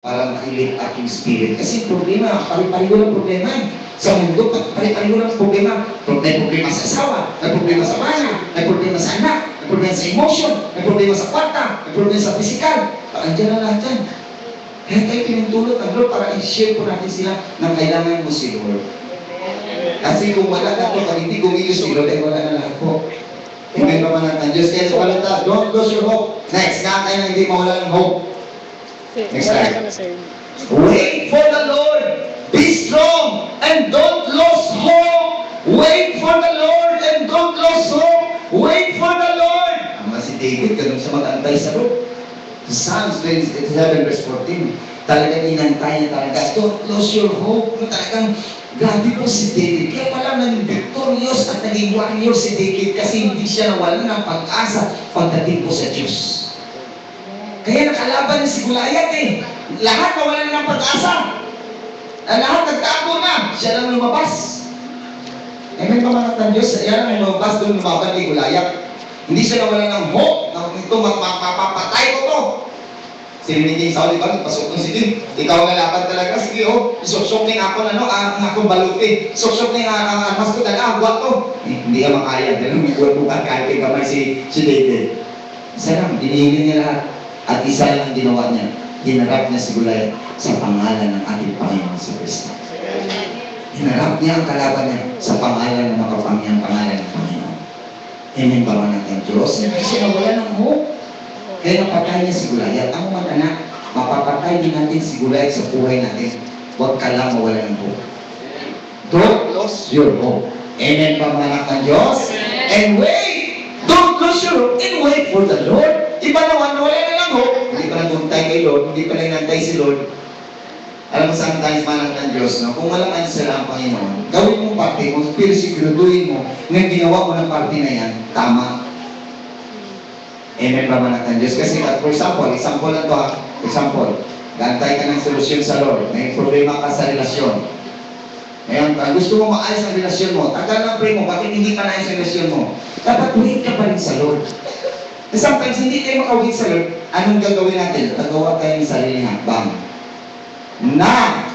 para makilit at yung spirit. Kasi problema, pari-pariho ng problema eh. Sa mundo, pari-pariho ng problema. May problema sa asawa, may problema sa bahay, may problema sa anak, may problema sa emotion, may problema sa kwarta, may problema sa physical. Andiyan na lahat yan. Kaya tayo pinutulot ng Lord para i-share po natin sila ng kailangan mo si Lord. Kasi kung wala na ito, pag hindi kumilos si Lord, ay wala na lahat po. Amen pa man ang Diyos. Kaya wala ta, don't lose your hope. Next, nga kayo na hindi mawala ng hope. Next slide. Wait for the Lord. Be strong and don't lose hope. Wait for the Lord and don't lose hope. Wait for the Lord. Ang si David, ganun sa mag-antay sa Lord. Psalms 27 verse 14. Talagang inantay niya talaga. Don't lose your hope. Talagang grabe po si David. Kaya pala naging victorious at naging warrior si David kasi hindi siya nawalan ng pag-asa pagdating po sa Diyos. Kaya nakalaban niya si Goliath eh. Lahat nawalan ng pag-asa. Lahat nagtago na. Siya lang lumabas. Amen pa mga ng Diyos. Yan ang lumabas doon lumaban kay Goliath. Hindi siya nawalan ng hope. Ito, mapapatay ko to. Sininig ni Saul, diba? Pasok ng sige. Ikaw nga laban talaga. Sige, oh. Isoksok na ako na, no? Ang akong baluti. Isoksok na ang mas ko talaga. Buat to. Hindi ka makaya. Dahil buwan bukan kahit kay kamay si David. Isa lang. Dinihingin niya lahat. At isa lang ang ginawa niya. Hinarap niya si Goliath sa pangalan ng ating Panginoon si Kristo. Hinarap niya ang kalaban niya sa pangalan ng makapangyang pangalan ng Panginoon. Amen ba man natin Diyos? Hindi siya nawala ng hope. Kaya napatay niya si Goliath. Ang mga anak, mapapatay din natin si Goliath sa buhay natin. Huwag ka lang mawala ng hope. Don't lose your hope. Amen ba man natin Diyos? And wait! Don't lose your hope and wait for the Lord. Iba naman, wala na lang hope. Hindi pa naguntay kay Lord, hindi pa nangintay si Lord. Alam mo sometimes manang ng Diyos, no? Kung walang answer ang Panginoon, gawin mo parte mo, pero siguraduhin mo, na ginawa mo ng parte na yan, tama. Amen pa man ng Diyos. Kasi, for example lang to ha, example, gantay ka ng solusyon sa Lord, may problema ka sa relasyon. Ngayon, gusto mo maayos ang relasyon mo, tagal ng pray mo, bakit hindi pa naayos ang relasyon mo? Dapat wait ka pa rin sa Lord. Sometimes, hindi tayo makawit sa Lord, anong gagawin natin? Tagawa tayo ng sariling hakbang na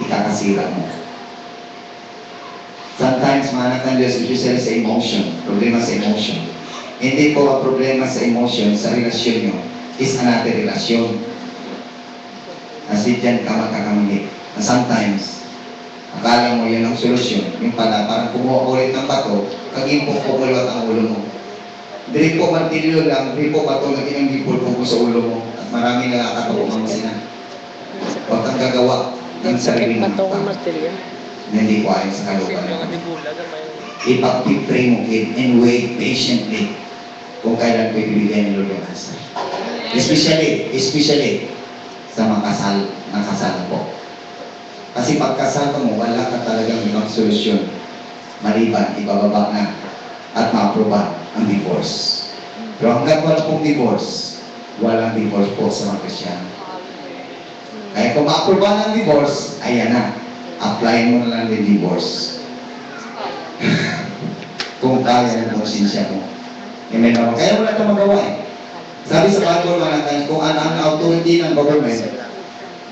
ikakasira mo. Sometimes, mahanap ng Diyos, usually sa emotion, problema sa emotion. Hindi po ang problema sa emotion, sa relasyon nyo, is another relasyon. Kasi dyan ka magkakamali. And sometimes, akala mo yun ang solusyon, yung pala, parang kumuha ulit ng bato, kaging po pumulot ang ulo mo. Dili po martilyo lang, dili po bato na ginanggipol po sa ulo mo at marami nakakatawa mga sina. Huwag kang gagawa ng sarili ng martilyo. Hindi ko ayon sa kalooban. Ipag-pray mo and wait patiently kung kailan ko ibibigay ni Lord yung answer. Especially sa mga kasal po. Kasi pagkasal mo, wala ka talagang ibang solusyon. Maliban, ibababa na at ma-aproba ang divorce. Pero hanggang wala pong divorce, walang divorce po sa mga Kristyano. Kaya kung ma-aproba ng divorce, ayan na. Apply mo na lang yung divorce. Kung kaya ng konsensya mo. Amen naman. Kaya wala itong magawa eh. Sabi sa Bible mga natin, kung ang authority ng government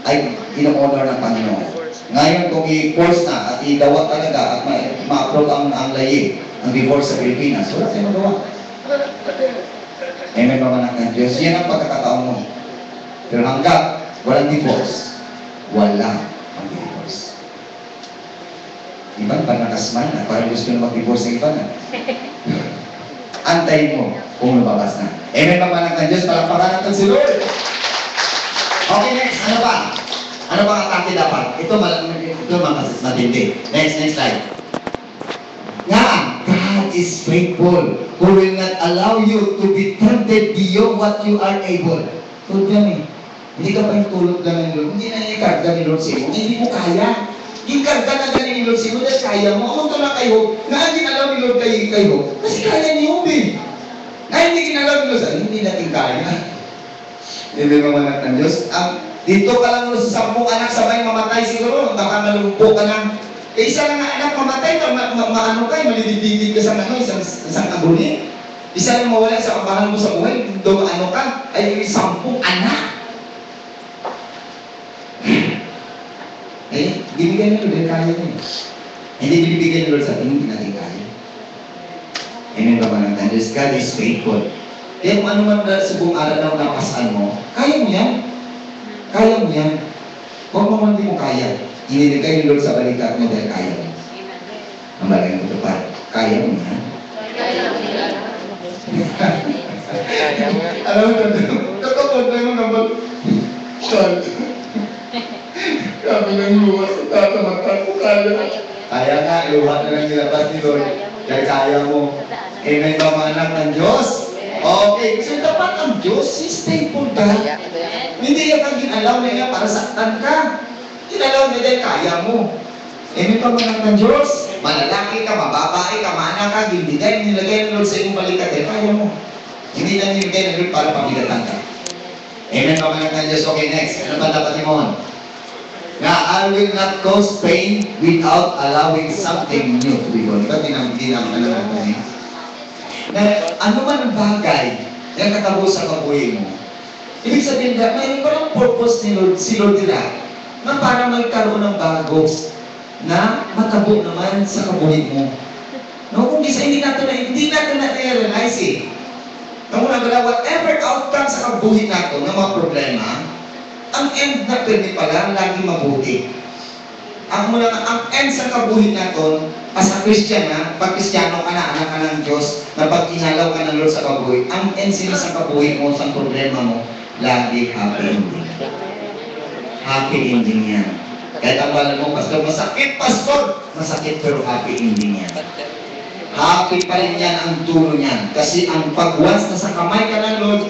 ay in-honor ng Panginoon. Ngayon, kung i-force na at i-dawat talaga at ma-approve ang layi, ang divorce sa Pilipinas, wala tayong magawa. Amen ba man ng Diyos? Yan ang pagkakataon mo. Pero hanggang walang divorce, wala ang divorce. Iban pa nakasmile na, parang gusto na mag-divorce sa iba na. Antayin mo kung lumabas na. Amen ba man ng Diyos? Palakpakan natin si Lord. Okay, next. Ano ba? Ano ba ang atake dapat? Ito matindi. Next slide. Nga, God is faithful, who will not allow you to be tempted beyond what you are able. Tulad yan eh. Hindi ka pa yung tulog lang ng Lord. Hindi na ikarga ni Lord sa iyo. Hindi mo kaya. Ikarga na galing ni Lord sa iyo. Dahil kaya mo. Kung ito lang kayo, na hindi alam ni Lord kayo. Kasi kaya ni Job eh. Na hindi kinalaw ni Lord sa iyo. Hindi natin kaya. Hindi naman natin Diyos. Dito ka lang sa 10 anak sabay mamatay siguro. Baka malumpo ka lang. Isa lang anak mamatay, maano kayo, malidibigid ka sa isang aguni. Isa lang mawala sa kabahan mo sa buhay, ano ka, ay 10 anak. Okay? Binigyan ni Lord, dahil kaya niya. Hindi binibigyan ni Lord sa atin, hindi natin kaya. Amen ba man ang Diyos? God is faithful. Kaya kung ano man sa buong araw na napasan mo, kaya mo yan. Kaya mo yan. Huwag mo man di mo kaya. Inilagay ni Lord sa balikat mo dahil kaya mo. Ang balay mo ito pa. Kaya mo yan. Alam mo na, kapag mo naman, Sean, kami nang luwas sa tatamatan ko kaya. Kaya nga, luhat na lang nilabas ni Lord. Dahil kaya mo. Amen ba mga anak ng Diyos? Okay, so dapat ang Diyos is faithful God. Hindi yung kang ginalaw na niya para saktan ka. Ginalaw niya dahil kaya mo. Amen ba mga anak ng Diyos? Malalaki ka, mababae ka, maanak ka, nilagay ng Lord sa iyong balikat dahil kaya mo. Hindi lang nilagay ng Lord para pamigatan ka. Amen ba mga anak ng Diyos? Okay, next. Ano ba dapat Timon? Na I will not cause pain without allowing something new to be born. Diba dinampan na natin eh? Na ano man ang bagay na kakabo sa kabuhay mo, ibig sabihin na mayroon pa ng purpose ni Lord, si Lord nila na para magkaroon ng bago na matabo naman sa kabuhay mo. No, kung hindi natin na-realize eh. Nung una whatever outcome sa kabuhay natin ng mga problema, ang end na pwede pala lagi mabuti. Ang end sa kabuhay natin, as a Christian pag Kristiyano ka na, anak ka ng Diyos, na pag inalaw ka ng Lord sa kabuhay, ang end sila sa kabuhay mo, sa problema mo, lagi happy ending. Happy ending yan. Kahit ang wala mo, Pastor, masakit, Pastor! Masakit pero happy ending yan. Happy pa rin yan ang dulo niyan. Kasi ang pag-once na sa kamay ka ng Lord,